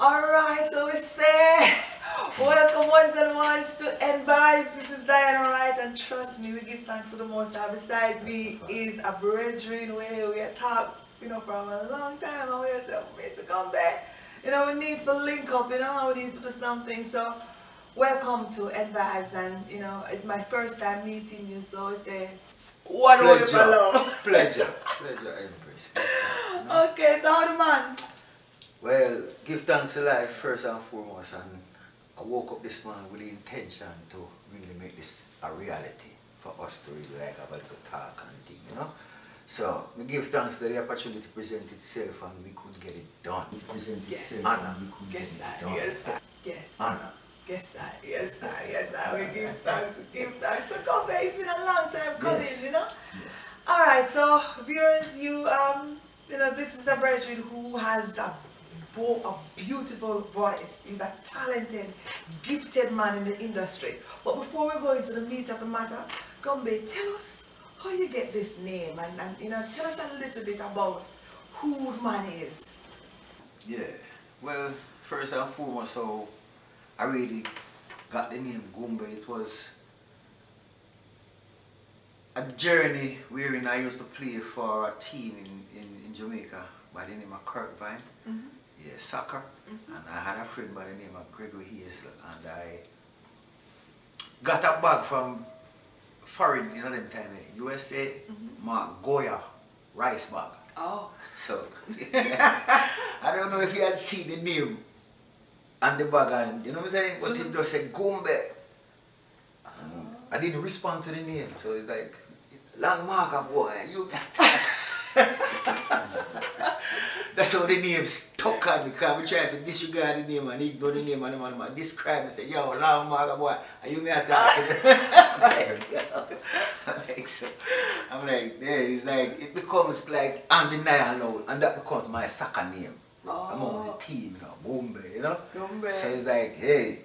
Alright, so we say, welcome ones and ones to End Vibes. This is Diana Wright, and trust me, we give thanks to the Most High. Beside me is a brethren where we have talked, from a long time, and we have said, Mr. Gumbae, we need to link up, we need to do something. So, welcome to End Vibes, and, it's my first time meeting you, so we say, what a wonderful love. Pleasure, Empress. Okay, so how the man? Well, give thanks to life first and foremost, and I woke up this morning with the intention to really make this a reality for us to really have a little talk and thing, So, we give thanks that the opportunity to present itself and we could get it done. It present itself and we could get it done. Yes. Honor. Yes, sir. We give thanks. So, Gumbae, it's been a long time coming, Yes. Alright, so, viewers, this is a brethren who has a beautiful voice. He's a talented, gifted man in the industry. But before we go into the meat of the matter, Gumbae, tell us how you get this name, and tell us a little bit about who the man is. Yeah, well, first and foremost, so I really got the name Gumbae. It was a journey wherein I used to play for a team in Jamaica by the name of Kirk Vine. Yeah, soccer. And I had a friend by the name of Gregory Hazel, and I got a bag from foreign, them time, USA, Mark Goya rice bag. Oh. So, I don't know if you had seen the name and the bag, and you know what I'm saying? But it just said Gumbae. I didn't respond to the name, so it's like, long marker boy, you. That's how the name stuck on me, because we try to disregard the name and ignore the name, and the man describe and say, yo, long marker boy, and you may have I'm like, yeah, it's like, it becomes like undeniable, and that becomes my soccer name among the team, Gumbae, Gumbae. So it's like, hey,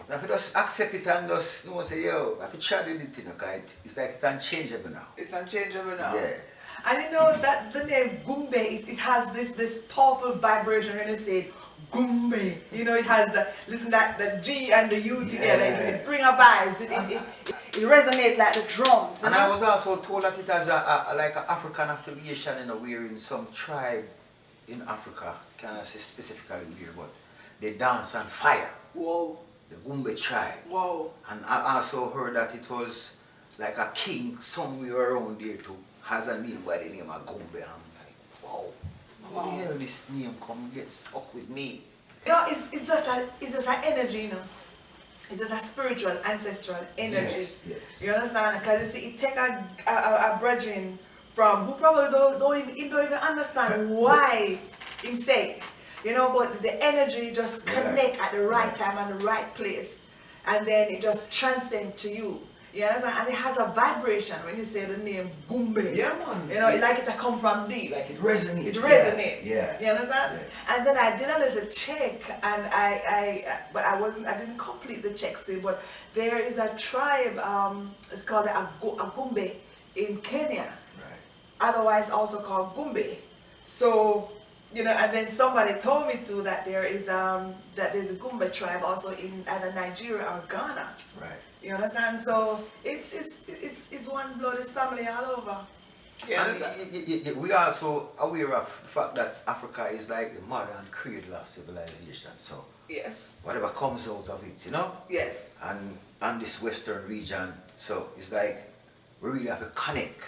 if you just accept it and just say, yo, if you try to do it, because it's like it's unchangeable now. It's unchangeable now. Yeah. And that the name Gumbae, it has this powerful vibration when you say Gumbae. It has the G and the U together. Yeah. It brings a vibes. It resonates like the drums. And I was also told that it has like an African affiliation where in some tribe in Africa, can't say specifically where, but they dance on fire. Whoa. The Gumbae tribe. Whoa. And I also heard that it was like a king somewhere around there too has a name by the name of Gumbae. I'm like, wow, how the hell this name come get stuck with me? It's just an energy, It's just a spiritual, ancestral energy. Yes. You understand? Because you see, it take a brethren from who probably don't even understand why he say it. But the energy just connect at the right time and the right place, and then it just transcends to you. You understand? And it has a vibration when you say the name Gumbae. Yeah, man. Like it come from deep. Like it resonates. It resonates. Yeah. You understand? Yeah. And then I did a little check, and but I didn't complete the check still. But there is a tribe. It's called a Gumbae in Kenya. Right. Otherwise also called Gumbae. So. And then somebody told me too that there's a Gumbae tribe also in either Nigeria or Ghana. Right. You understand? So it's one blood, it's family all over. And we are also aware of the fact that Africa is like the mother and cradle of civilization. So yes. whatever comes out of it, Yes. And this western region, so it's like we really have to connect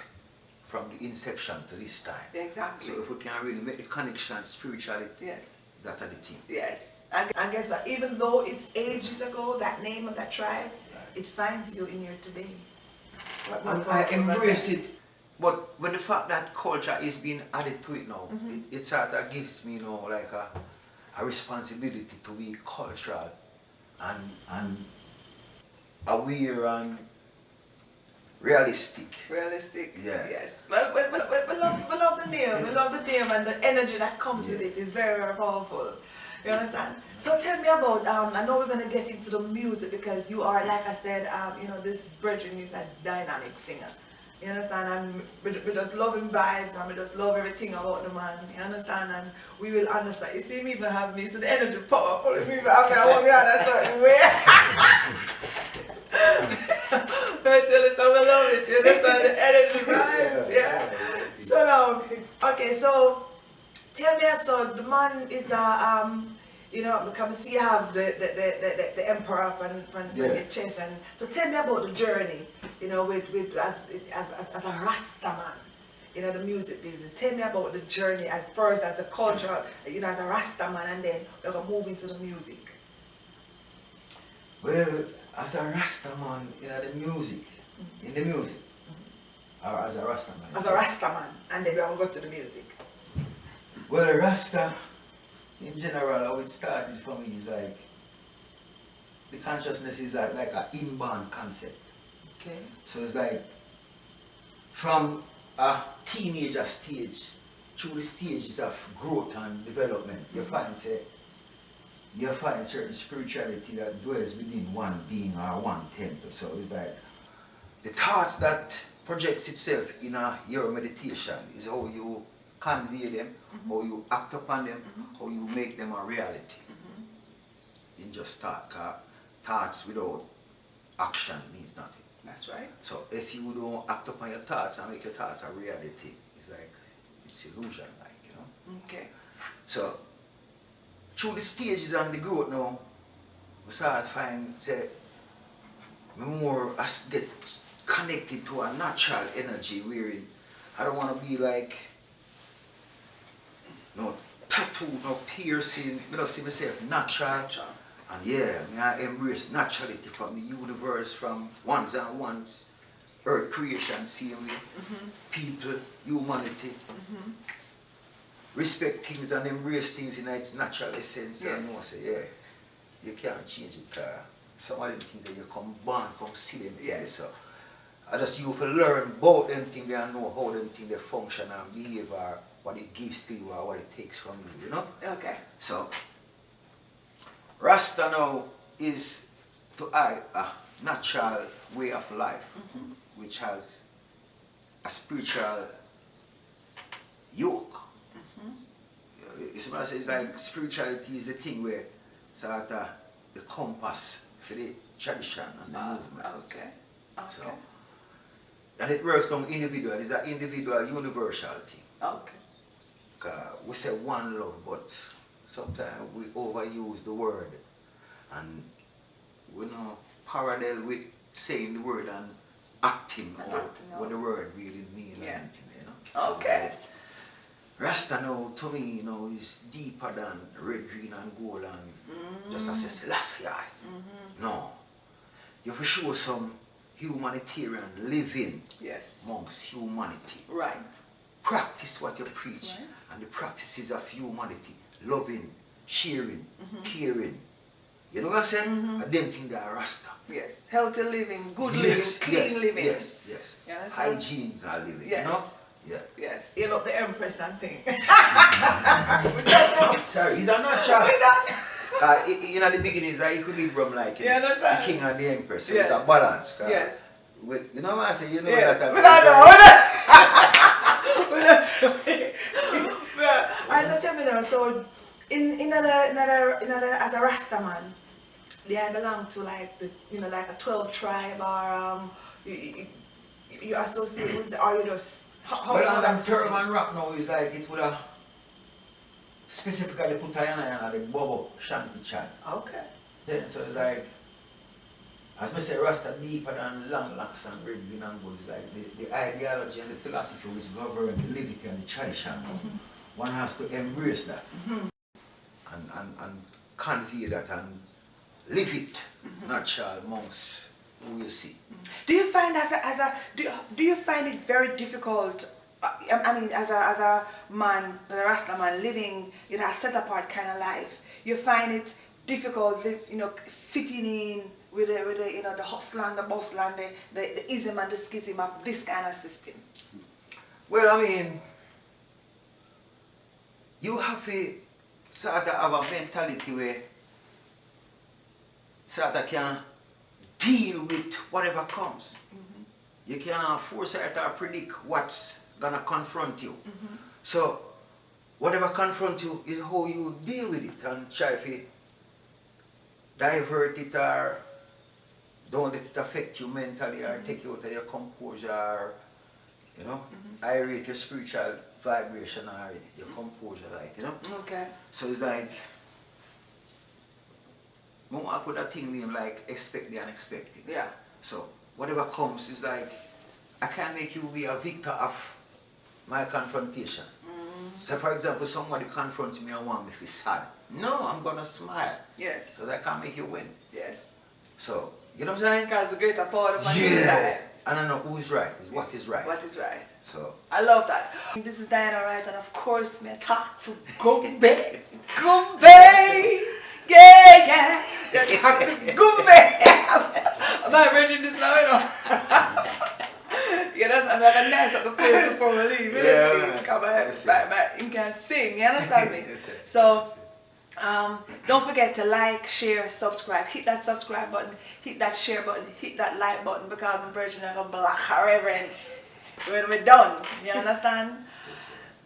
from the inception to this time. Exactly. So if we can really make the connection spiritually, yes, that's the thing. Yes. And guess what? Even though it's ages ago, that name of that tribe, it finds you in here today. And I embrace it. But when the fact that culture is being added to it now, it sort of gives me, like a responsibility to be cultural and aware and realistic. Realistic. Yeah. Yes. Well, we love the name. We love the name, and the energy that comes with it is very, very powerful. You understand? So tell me about, I know we're going to get into the music because you are, like I said, this brethren is a dynamic singer. You understand? And we just love him vibes and we just love everything about the man. You understand? And we will understand. You see me even have me, so the energy powerful. Me even have me, I want me on a certain way. I tell you, so we love it. You understand? The energy vibes. Yeah. So now, okay, so tell me that, so the man is a you know, because see you have the emperor up on your chest, and so tell me about the journey, you know, with as a Rasta man, you know, the music business. Tell me about the journey as first as a culture, you know, as a Rasta man, and then we're gonna move into the music. Well, as a Rasta man, you know, the music, in the music, or as a Rasta man? As a Rasta man, and then we're gonna go to the music. Well, a Rasta, in general, how it started for me is like, the consciousness is like an inborn concept. Okay. So it's like, from a teenager stage, through the stages of growth and development, you find certain spirituality that dwells within one being or one temple. So it's like, the thoughts that projects itself in your meditation is how you convey them, how you act upon them, how you make them a reality. In just thought, thoughts without action means nothing. That's right. So if you don't act upon your thoughts and make your thoughts a reality, it's like, it's illusion, like, you know. Okay. So through the stages and the growth now, we start find, say, more as get connected to a natural energy wherein I don't want to be like, no tattoo, no piercing, I don't see myself natural. And yeah, I embrace naturality from the universe, from ones and ones, earth creation, same way, people, humanity. Respect things and embrace things in its natural essence. Yes. And you know, say, yeah, you can't change it. Some of them things that you come born, come see them things. Yes. So I just you to learn about them things and know how them things they function and behave, or what it gives to you or what it takes from you, you know? Okay. So Rasta now is to I a natural way of life which has a spiritual yoke. It's like spirituality is the thing where sort of the compass for the tradition and the movement. Okay. So, and it works on individual, it's an individual universality. Okay. We say one love, but sometimes we overuse the word and we know parallel with saying the word and acting out what the word really means. Yeah. You know? Okay. So, Rasta now to me, you know, is deeper than red, green and gold and just as a Selassie. No. You have to show some humanitarian living amongst humanity. Right. Practice what you preach, and the practices of humanity, loving, sharing, caring. You know what I'm saying? And them things that are Rasta. Yes. Healthy living, good living, clean living. Yes, yes. Hygiene are living, you know? Yeah. Yes. You love the Empress and thing. Sorry, he's a natural. In the beginning, it's an equilibrium like the king and the empress, so it's a balance. Yes. You know what I say? You know that. Alright, so tell me now, so in another as a Rasta man, do I belong to like the like a 12 tribe, or you associate with the, or you just well, that term and rap now is like it would have specifically put on the Bobo Shanti chant. Okay. So it's like, as I say, Rasta deeper than long locks and red green and gold. It's like the ideology and the philosophy which govern the liberty and the traditions. One has to embrace that and convey that and live it natural amongst who you see. Do you find do you find it very difficult? I mean, as a man, as a Rasta man, living a set apart kind of life, you find it difficult, fitting in with the hustle and the bustle and the ism and the schism of this kind of system? Well, I mean, you have to sort of have a mentality where sort of can deal with whatever comes. You can't foresight or predict what's gonna confront you. So whatever confronts you is how you deal with it and try to divert it or don't let it affect you mentally or take you out of your composure or, you know, irate your spiritual vibration or your composure, like, you know. Okay. So it's like, I want to put that thing name like expect the unexpected. Yeah. So whatever comes is like, I can't make you be a victor of my confrontation. So for example, somebody confronts me and want me to be sad. No, I'm gonna smile. Yes. Because I can't make you win. Yes. So, you know what I'm saying? Because the greater part of my Yeah. I don't know who's right, it's what is right. What is right. So I love that. This is Diana Wright, and of course, me talk to Gumbae. Gumbae! Yeah, yeah. You talk to Gumbae. I'm not bridging this now, you know. Yeah, that's, I'm like a nice at the place before we leave. You know, sing, come on, you can sing, you understand me? So, don't forget to like, share, subscribe. Hit that subscribe button, hit that share button, hit that like button, because I'm virgin and I'm black reverence when we're done. You understand?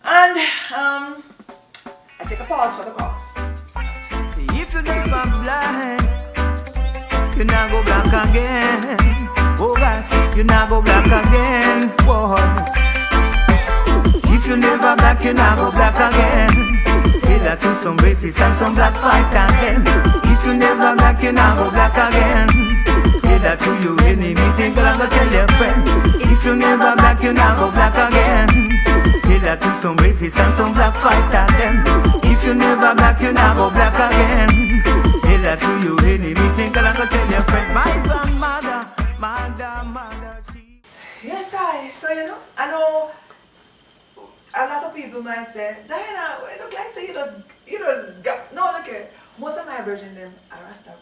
And I take a pause for the cause. If you never blind, you not go black again. Oh gosh, you not go black again. Whoa. If you never black, you not go black again. Say that to some racists and some black fight again. If you never black, you not go black again. Say that to your enemies, ain't gonna tell your friend. If you never black, you not go black again. Say that to some racists and some black fight again. If you never black, you not go black again. Say that to your enemies, ain't gonna tell your friend. My grandmother, mother, she. Yes, so you know, I know a lot of people might say, Diana, it look like say you just got, no, look here. Most of my virgin them are Rasta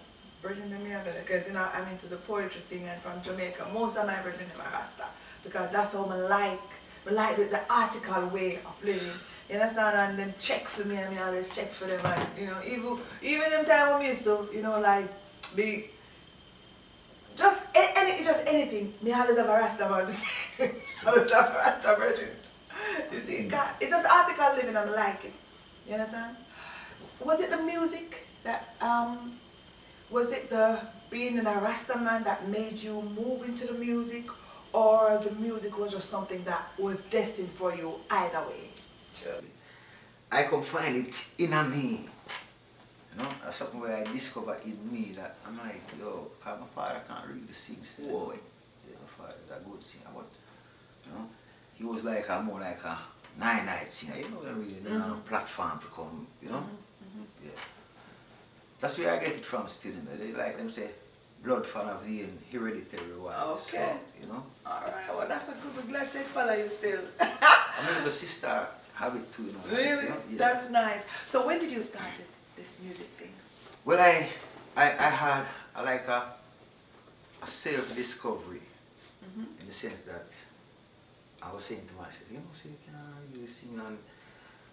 virgin them here, because you know I'm into the poetry thing and from Jamaica. Most of my virgin them are Rasta, because that's how I like the article way of living. You understand? And them check for me and me always check for them, and you know, even them time when we used to, you know, like be just anything. Me always have a Rasta man. Always have a Rasta virgin. You see, it's just article living and I like it. You understand? Was it the music that was it the being in a Rasta man that made you move into the music, or the music was just something that was destined for you either way? I can find it in a me. You know, that's something where I discover in me that I'm like, yo, cause my father can't really sing still. Yeah, my father is a good singer, but you know, he was like more like a night singer, you know, really on a platform to come, you know. Yeah. That's where I get it from still, you know. They like them say blood from a vein, hereditary wise. Okay. So, you know. Alright, well that's a good, we're glad to follow you still. I mean the sister have it too, you know. Really? You know? Yeah. That's nice. So when did you start this music thing? Well, I had like a self-discovery in the sense that I was saying to myself, you know, say, you can really sing, and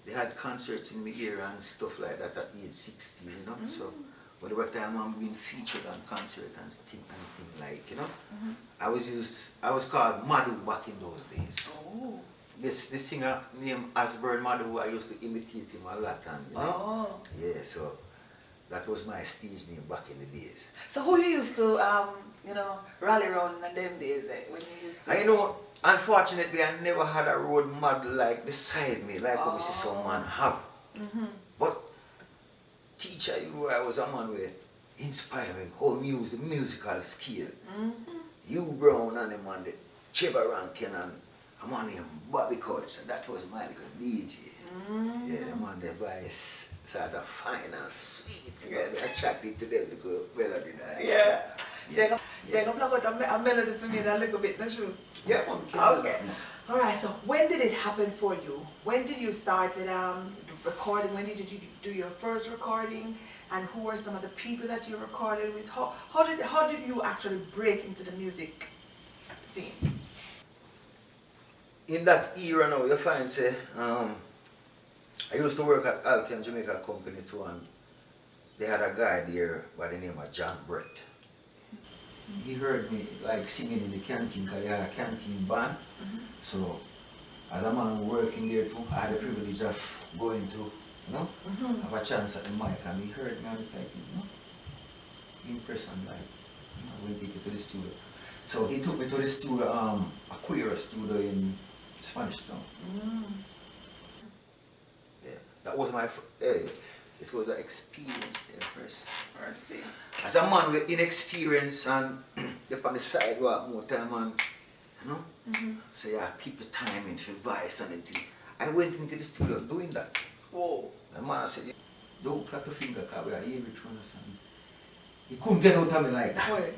they had concerts in my area and stuff like that at age 16, you know. So whatever time I'm being featured on concert and thing like, you know, I was called Madhu back in those days. Oh. This singer named Asburn Madhu, I used to imitate him a lot, and you know. Oh. Yeah, so that was my stage name back in the days. So who you used to, you know, rally around in them days when you used to? I know, unfortunately, I never had a road model like beside me, like what we see some man have. But teacher, you know, I was a man where inspired me, whole music, musical skill. You Brown and them on the Trevor Rankin and a man named Gumbae Culture. That was my little DJ. Yeah, the man there voice sort of fine and sweet. You know, I attracted to them because melody. Yeah. So you can plug out a melody for me a little bit, don't you? Yeah, man. Okay. Alright, so when did it happen for you? When did you start recording? When did you do your first recording? And who were some of the people that you recorded with? How did you actually break into the music scene? In that era now, you find, say, I used to work at Alcan Jamaica Company too, and they had a guy there by the name of John Brett. he heard me like singing in the canteen because he had a canteen band. So as a man working there too, I had the privilege of going to, you know, have a chance at the mic, and he heard me and was like, you know, impressed and like, you know, we'll take it to the studio. So he took me to the studio, a queer studio in Spanish Town. Yeah, that was my, it was an experience there first. Mercy. As a man with inexperience and up on the sidewalk more time and, you know, so yeah, keep the time in for voice and everything. I went into the studio doing that. Whoa. The man said, don't clap your finger because we are here with one or something. He couldn't get out of me like that. Wait.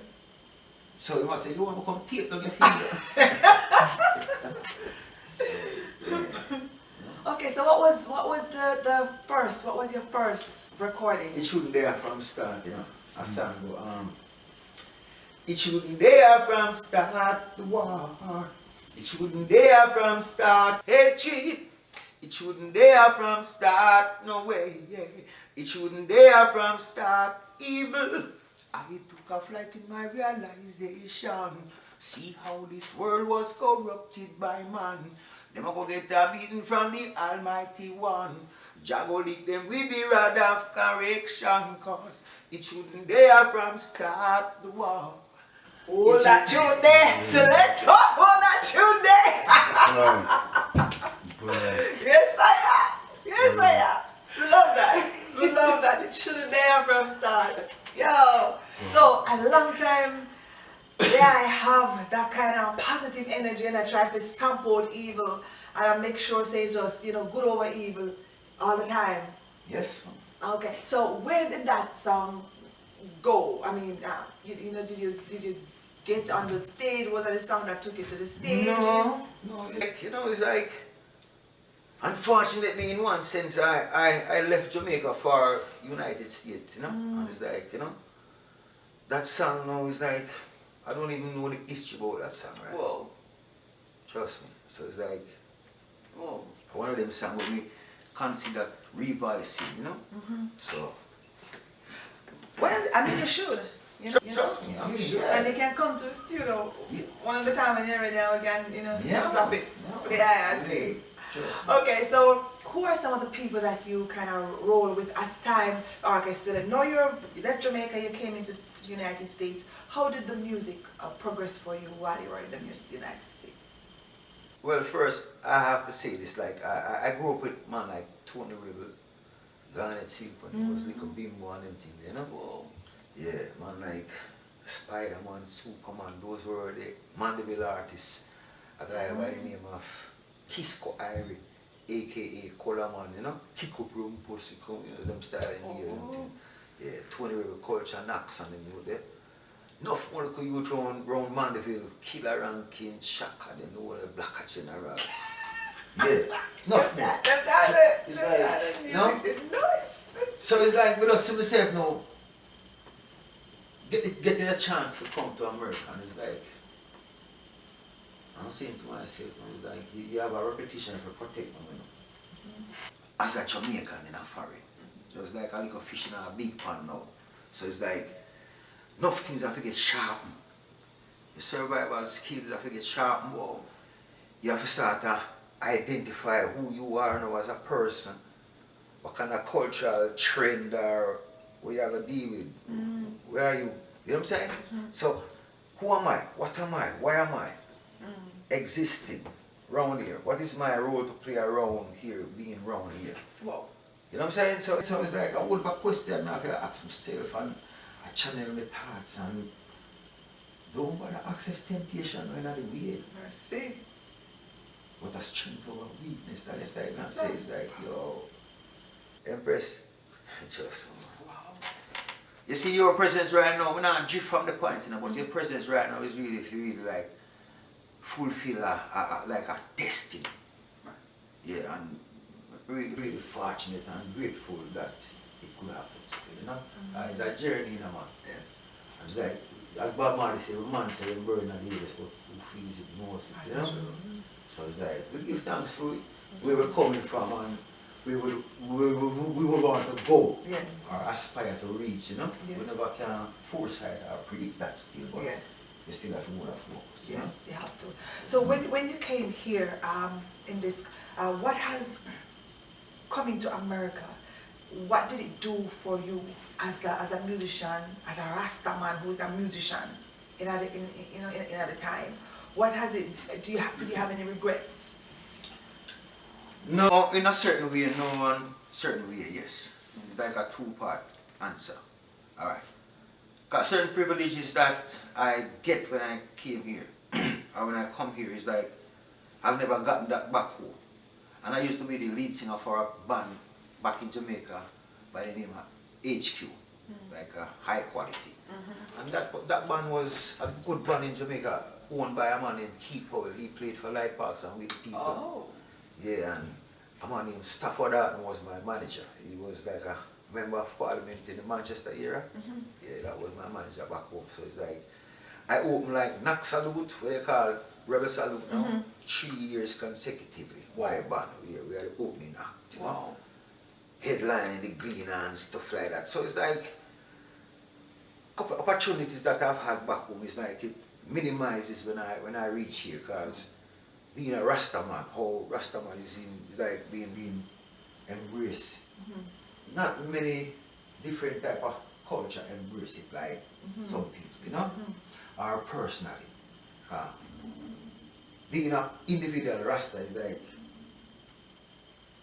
So he must say, you want to come tape down your finger? Okay, so what was your first recording? It shouldn't there from start, you know. A song go, it shouldn't there from start the war. It shouldn't there from start hatred. It shouldn't there from start no way. Yeah. It shouldn't there from start evil. I took a flight in my realization. See how this world was corrupted by man. Them a go get a beating from the Almighty One. Jah go lick them with the rod of correction, cause it shouldn't there from start the war. Hold that tune there, select up, hold that tune there. Yes I am, yes I am. We love that, we love that. It shouldn't there from start. Yo, so a long time. Yeah, I have that kind of positive energy and I try to stamp out evil and I make sure say just, you know, good over evil all the time. Yes. Okay, so where did that song go? I mean, you know, did you get on the stage? Was it a song that took you to the stage? No, like, you know, it's like, unfortunately in one sense I left Jamaica for United States, you know, and it's like, you know, that song now is like, I don't even know the history about that song, right? Whoa. Trust me. So it's like, Whoa. one of them songs where we consider revising, you know? So. Well, I mean, you should. You know, Trust me, I mean, you should. yeah. And you can come to the studio one of the time when you're ready, we can, you know, drop it. Yeah. Okay, so who are some of the people that you kind of roll with as time orchestra? Now you left Jamaica, you came into the United States. How did the music progress for you while you were in the United States? Well, first, I have to say this, like, I grew up with man like Tony Rebel, Garnet Silk, when he was little Bimbo and them things, you know? Whoa. Yeah, man like Spider-Man, Superman, those were the Mandeville artists. A guy by the name of Kisco Irie, aka Coleman, you know? Kiko Broom Pussy, you know, them style in here. Yeah, Tony Rebel Culture, Knox and them, you know, there. Enough more to youth round Mandeville, Killer Rankin, Shaka, them know the Black General. Yeah, enough that. It's like, you know? Nice. So it's like, we don't see myself now, getting a chance to come to America, and it's like, I'm saying to myself, it's like, you have a repetition for protect them, you know. As a Jamaican in a foreign. So it's like a little fish in a big pond now. So it's like, enough things have to get sharpened. Your survival skills have to get sharpened. You have to start to identify who you are now as a person. What kind of cultural trend or what you have to deal with. Where are you? You know what I'm saying? So, who am I? What am I? Why am I existing around here? What is my role to play around here, being around here? Wow. You know what I'm saying? So it's like I would have a question I have to ask myself and I channel my thoughts and don't bother accept temptation when I do it. Mercy. But a strength over weakness. That is like not say it's like, yo, Empress, just wow. You see your presence right now, we're not drift from the point, you know, but your presence right now is really, if you really like fulfill like a destiny. Yeah, and really, really fortunate and grateful that it could happen still, you know. It's a journey, you know, man. Yes. It's like, as Bob Marley said, man said, "I'm burning the ears, but who feels it knows it," you know. So it's like, we give thanks for it, where we're coming from and we would want to go Yes. or aspire to reach, you know. Yes. We never can foresight or predict that still, but Yes. you still have to move that focus. Yes, you have to. So when you came here in this, what has coming to America, what did it do for you as a musician, as a Rasta man who's a musician in the time? What has it? Did you have any regrets? No, in a certain way, no. In certain way, yes. It's like a two-part answer. All right. Cause certain privileges that I get when I came here, or when I come here, is like I've never gotten that back home. And I used to be the lead singer for a band back in Jamaica by the name of HQ, like a high quality. And that band was a good band in Jamaica, owned by a man named Keith Powell. He played for Light Parks and with people. Oh. Yeah, and a man named Stafford Arden was my manager. He was like a member of parliament in the Manchester era. Yeah, that was my manager back home. So it's like, I opened like Knock Salute, what they call Rebel Salute now, 3 years consecutively. Why band? Yeah, we had the opening act. You know? Headline in the green and stuff like that. So it's like, couple opportunities that I've had back home is like it minimizes when I reach here, because being a Rasta man, how Rasta man is like being embraced. Not many different type of culture embrace it like some people, you know, or personally. Being an individual Rasta is like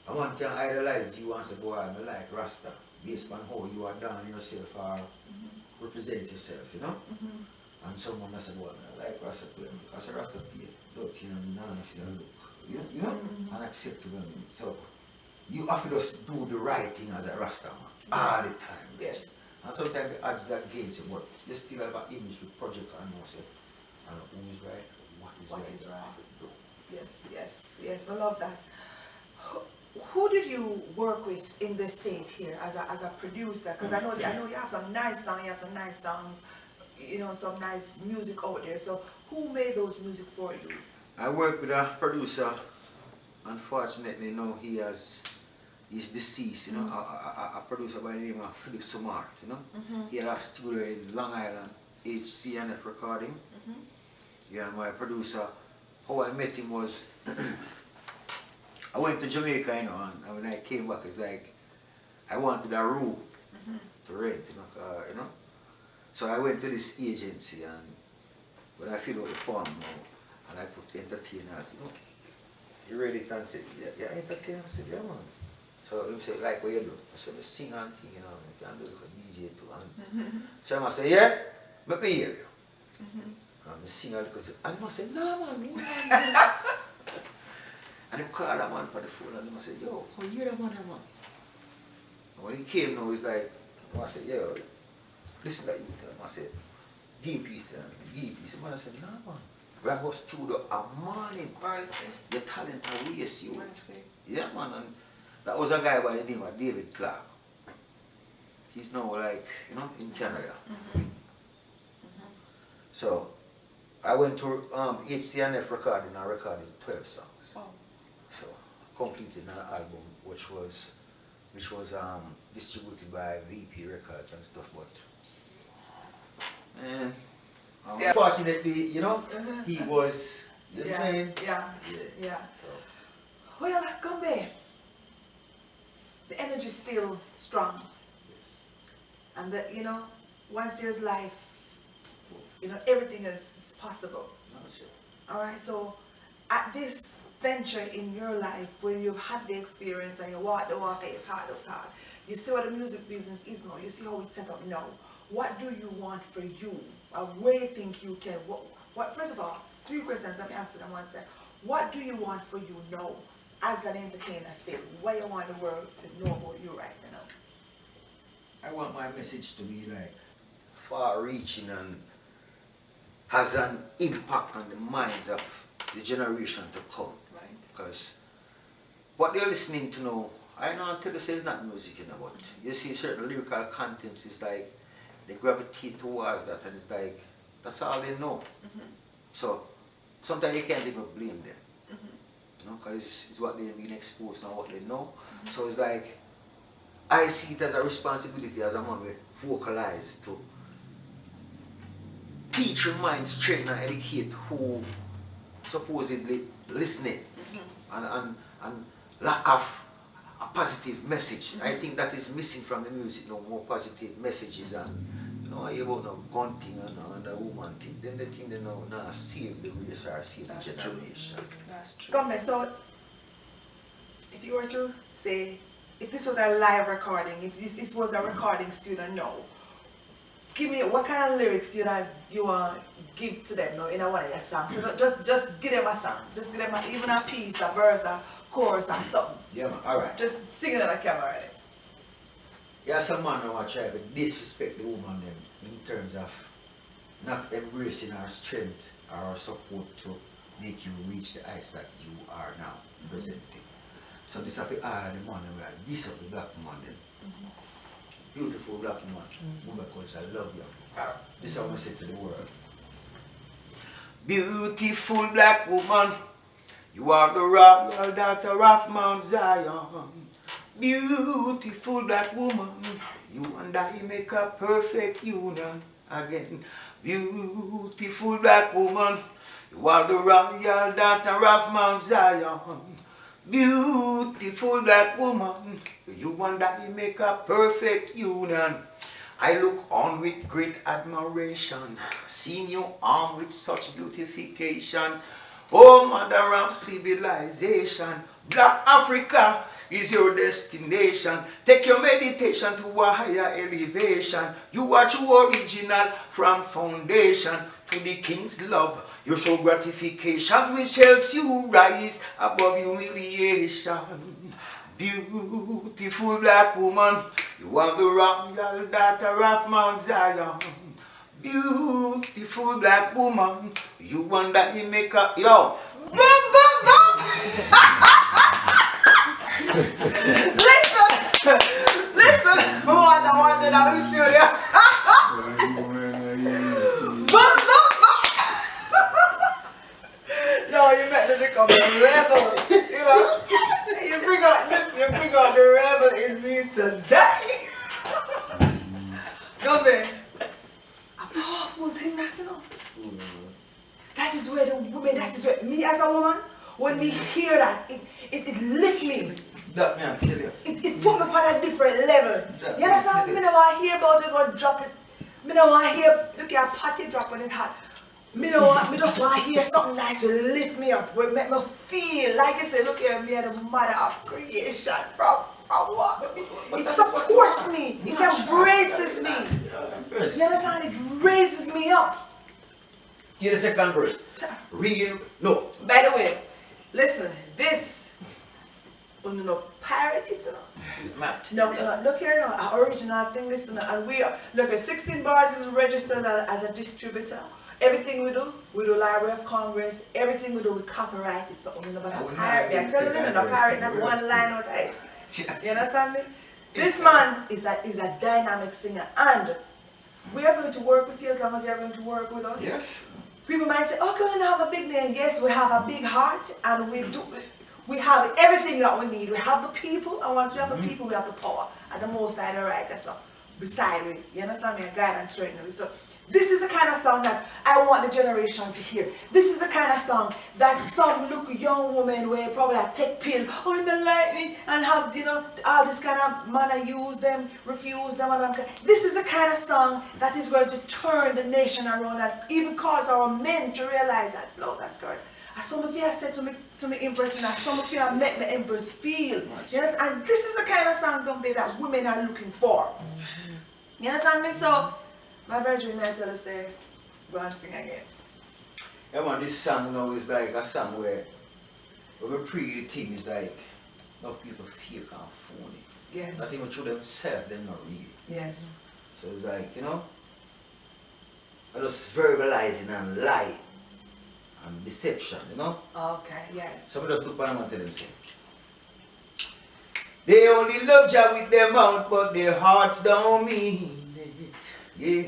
a man can idolize you and say, boy, I like Rasta, based on how you are done yourself or represent yourself, you know. And someone that said, well, I like Rasta to them because a Rasta dirty and nasty and look, you know, unacceptable. So you have to just do the right thing as a Rasta man all the time. Yes. And sometimes the odds that against you, but you still have an image with project and you say, who is right, what is right. Yes, yes, yes. I love that. Who did you work with in the state here as a producer? Because I know you have some nice songs, you know, some nice music out there. So who made those music for you? I work with a producer. Unfortunately, now he's deceased, you know, a producer by the name of Philip Sumar, you know. He had a studio in Long Island, HCNF Recording. Yeah, my producer, how I met him was, I went to Jamaica, you know, and when I came back, it's like, I wanted a room to rent, you know. So I went to this agency, and when I filled out the form, and I put entertainer, you know, he read it and said, yeah, entertainer. I said, yeah, man. So he said, like what you do? I said, I sing and thing, you know, I can do it for DJ too. And so I said, yeah, let me hear you. And I sing a little bit. And I said, no, man. And he called that man for the phone, and I said, yo, come hear that man, man. And when he came now, he's like, I said, yo, listen to you tell him. I said, give him peace, give him peace. The man said, no, man. We have a studio a morning. Your talent will waste you. Yeah, man. And that was a guy by the name of David Clark. He's now like, you know, in Canada. So I went to HCNF recording. I recorded 12 songs. So completed an album which was distributed by VP Records and stuff, but unfortunately, you know, he was, you know what I'm saying? Yeah. So. Well, Gumbae, the energy is still strong. And that, you know, once there's life, you know, everything is possible. Alright, so at this venture in your life, when you've had the experience and you walk the walk and you talk the talk, you see what the music business is now, you see how it's set up now. What do you want for you? Where do you think you can, first of all, 3 questions, let me answer them once. What do you want for you now as an entertainer still? What do you want the world to know about you right now? I want my message to be like far-reaching and has an impact on the minds of the generation to come. Right. Because what they're listening to now, I know until they say it's not music, you know, but you see certain lyrical contents, it's like they gravitate towards that, and it's like, that's all they know. So sometimes you can't even blame them. you know, because it's what they've been exposed and what they know. So it's like, I see it as a responsibility as a man we vocalize to teach, remind, straighten and educate who supposedly listening and lack of a positive message. I think that is missing from the music, no more positive messages and you know about no gun thing and the woman thing. Then the thing they know now save the race or save the generation. That's true. Gumbae, so if you were to say, if this was a live recording, if this was a recording studio, no. Give me what kind of lyrics you want to give to them now in one of your songs. So just give them a song. Just give them even a piece, a verse, a chorus or something. Yeah man, alright. Just sing it on the camera already. Yeah, some man who try to disrespect the woman them in terms of not embracing her strength or her support to make you reach the heights that you are now presenting. So this is the man who are this of the black man then. Beautiful black woman, Gumbae Culture, I love you. This is what I say to the world. Beautiful black woman, you are the royal daughter of Mount Zion. Beautiful black woman, you and I make a perfect union again. Beautiful black woman, you are the royal daughter of Mount Zion. Beautiful black woman, you and I make a perfect union. I look on with great admiration, seeing you armed with such beautification. Oh, mother of civilization, Black Africa is your destination. Take your meditation to a higher elevation. You are true original from foundation. To the king's love, you show gratification, which helps you rise above humiliation. Beautiful black woman, you are the royal daughter of Mount Zion. Beautiful black woman, you and I make a yo. Listen, who are the one that I'm in the studio? No, you meant to become a rebel, you know? You bring out the rebel in me today. Gumbae, a powerful thing that, you know? That is where the woman, that is where me as a woman, when we hear that, it lifts me. That me, I tell you. It put me on a different level. You understand? Me don't want to hear about it, go drop it. Me don't want to hear, look at a pocket drop when it's hot. Me just want to hear something nice will lift me up, will make me feel, like I said, look here, me are the mother of creation from what? It supports me, it embraces me. You understand? It raises me up. Hear the second verse. Real, no. By the way, listen, this, no pirate it, you know. No, look here now, our original thing, listen, and we are, look, 16 bars is registered as a distributor. Everything we do Library of Congress, everything we do, we copyright it, so we never pirate. I'm telling you, no pirate, not one line out of it. You understand me? This man is a dynamic singer, and we are going to work with you as long as you are going to work with us. Yes. People might say, oh, can we have a big name? Yes, we have a big heart, and we have everything that we need. We have the people, and once we have the people, we have the power. And the most side of the right, so beside me, you understand me, a guide and straighten me. So this is the kind of song that I want the generation to hear. This is the kind of song that some look young women where probably take pill, oh, in the lightning, and have, you know, all this kind of manner, use them, refuse them, and this is the kind of song that is going to turn the nation around and even cause our men to realize that, Lord, that's good. As some of you have said to me Empress, and as some of you have made the Empress feel. You understand? And this is the kind of song, Gumbae, that women are looking for. You understand me? So, my virgin may tell us, say, go and sing again. Yeah man, this song now is like a song where we pre the thing is like enough people feel kind of phony. Yes. Not even through themselves, they're not real. Yes. So it's like, you know, I just verbalizing and lie and deception, you know? Okay, yes. So we just look at them and tell them, say, they only love you with their mouth, but their hearts don't mean it. Yeah.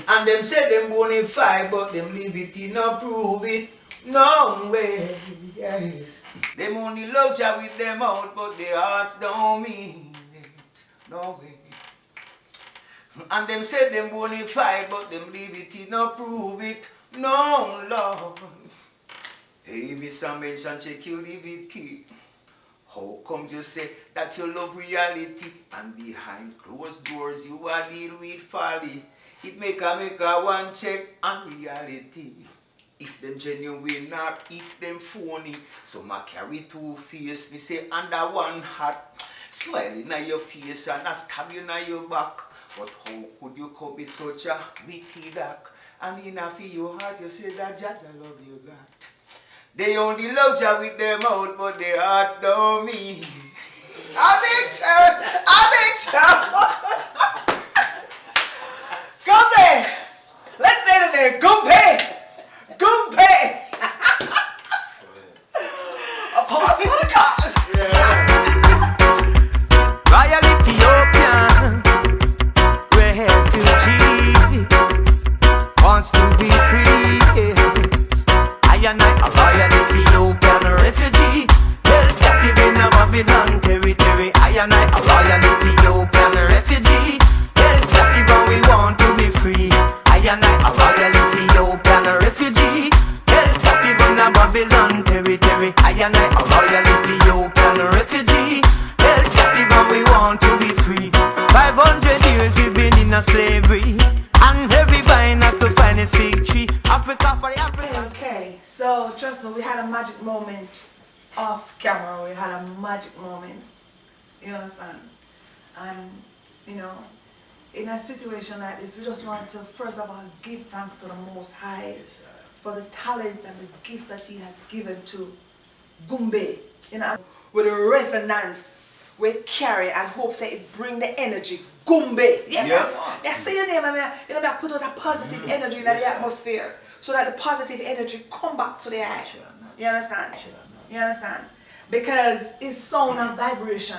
And them say them bonafide, but them live it in no prove it. No way. Yes. Them only love ya with them out, but their hearts don't mean it. No way. And them say them only fight, but them leave it in no prove it. No, Lord. Hey, Mr. Mention, check your live key. How comes you say that you love reality and behind closed doors you are deal with folly? It make a one check on reality. If them genuine or if them phony. Some a carry two face, me say under one hat. Smiling at your face and a stab you in your back. But how could you come with such a wicked act? And in a your heart you say that Judge I love you God. They only love you with their mouth, but their hearts don't mean. Gumbae! Let's say the name. Gumbae! Gumbae! A pause for the cause. Royal Ethiopian refugee wants to be free. I am not a royal Ethiopian refugee, held captive in a Babylon territory. I am not a royal Ethiopian refugee, held captive and we want to be free. I am not a royal Ethiopian refugee, held captive in a Babylon territory. I am not a royal Ethiopian refugee, held captive and we want to be free. 500 years we've been in a slavery, and every vine has to find its fig tree. Africa for the African. Okay, so trust me, we had a magic moment off camera. We had a magic moment. You understand? And, you know, in a situation like this, we just want to first of all give thanks to the Most High for the talents and the gifts that He has given to Gumbae. You know, with the resonance we carry and hope that it bring the energy. Gumbae. Yes. Yeah, say your name, you know, I put out a positive energy in the atmosphere so that the positive energy come back to the eye. You understand? You understand? Because it's sound and vibration.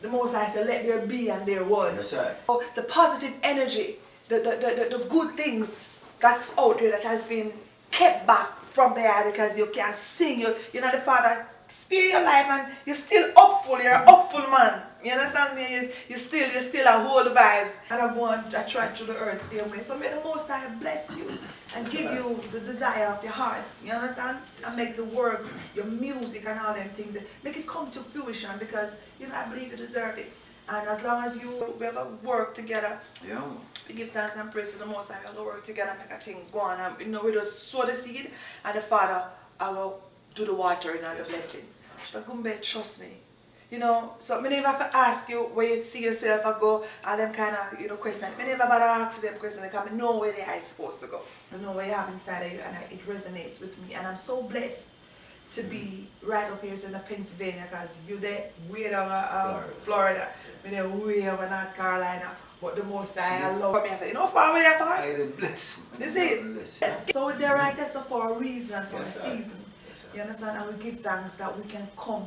The Most High said, let there be, and there was. Yes, right. So the positive energy, the good things that's out there that has been kept back from the eye because you can't sing. You know, the Father spare your life and you're still hopeful. You're a hopeful man. You understand me? You still a whole vibes. And I try through the earth same way. So may the Most High bless you and give you the desire of your heart. You understand? And make the works, your music and all them things, make it come to fruition because, you know, I believe you deserve it. And as long as we ever work together, we give thanks and praise to the Most High. We will work together and make a thing go on. And, you know, we just sow the seed and the Father will do the watering and the blessing. So Gumbae, trust me. You know, so I never have to ask you where you see yourself I go and them kind of, you know, questions. I never bother ask them questions because I know where they are supposed to go. I know what you have inside of you and it resonates with me. And I'm so blessed to be right up here in Pennsylvania because you're there way down Florida. I'm there way over North Carolina. But the Most High, I love me. I say, you know, far away that part? I bless. You see? Yes. So they're right there for a reason, for a season. You understand? And we give thanks that we can come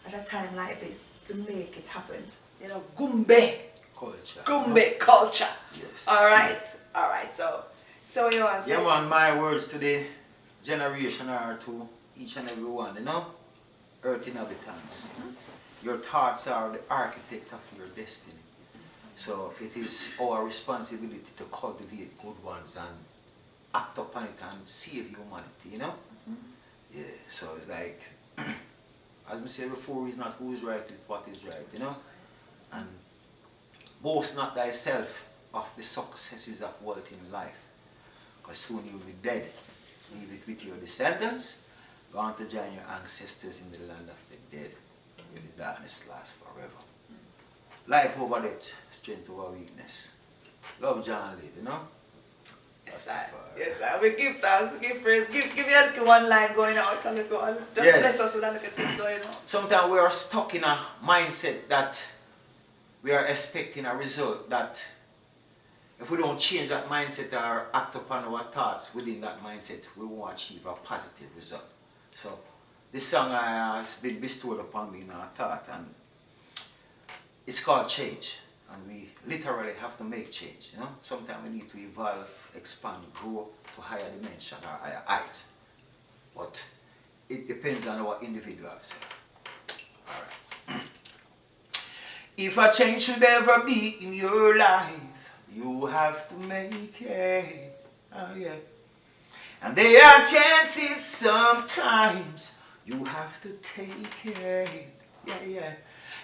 at a time like this to make it happen. You know, Gumbae Culture. Gumbae Culture. Yes. Alright, so you are saying. Yeah, man, my words to the generation are to each and every one, you know? Earth inhabitants. Your thoughts are the architect of your destiny. So it is our responsibility to cultivate good ones and act upon it and save humanity, you know? Yeah, so it's like, as I said before, it's not who is right, it's what is right, you know? And boast not thyself of the successes of wealth in life, because soon you'll be dead. Leave it with your descendants, go on to join your ancestors in the land of the dead, where the darkness lasts forever. Life over death, strength over weakness. Love John live, you know? Yes, sir. We give thanks, we give praise, give me a little one line going out and let's go on. Just bless us with a little thing going on. Sometimes we are stuck in a mindset that we are expecting a result that if we don't change that mindset or act upon our thoughts within that mindset, we won't achieve a positive result. So this song has been bestowed upon me in our thought, and it's called change. And we literally have to make change, you know. Sometimes we need to evolve, expand, grow to higher dimension or higher heights. but it depends on our individuals. Alright. If a change should ever be in your life, you have to make it. Oh yeah. And there are chances sometimes you have to take it. Yeah.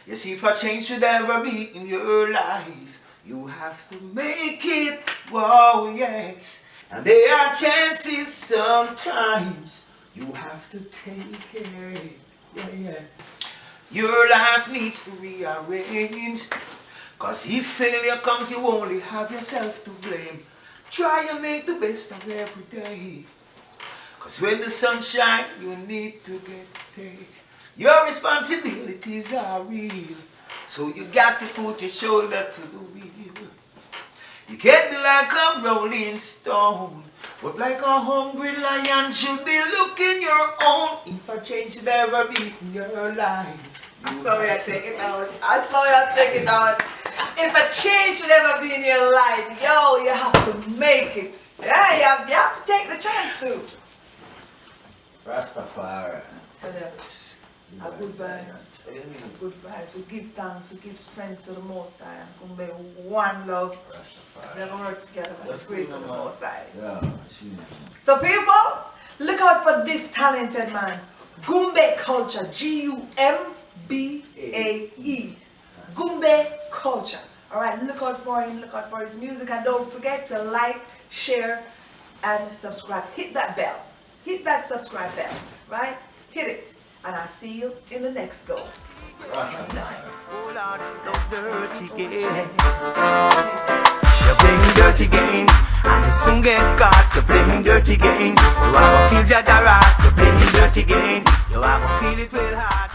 Yes, if a change should ever be in your life, you have to make it. Whoa, yes. And there are chances sometimes you have to take it. Yeah. Your life needs to rearrange. Cause if failure comes, you only have yourself to blame. Try and make the best of every day. Cause when the sun shines, you need to get paid. Your responsibilities are real. So you got to put your shoulder to the wheel. You can't be like a rolling stone, but like a hungry lion should be looking your own. If a change should ever be in your life. I saw you take it out. If a change should ever be in your life, yo, you have to make it. Yeah, you have to take the chance to. Rastafari. Tell you, good vibes. Good vibes. We give thanks, we give strength to the Most High. And Gumbae, one love. Rastafari. We're going to work together by the grace of the Most High. Yeah, So people, look out for this talented man. Gumbae Culture. Gumbae. Gumbae Culture. Alright, look out for him, look out for his music, and don't forget to like, share, and subscribe. Hit that bell. Hit that subscribe bell. Right? Hit it. And I'll see you in the next go. Oh Lord, those dirty games. You're playing dirty games, and you soon get caught. You're playing dirty games. You have to feel that you're playing dirty games. You have to feel it real hard.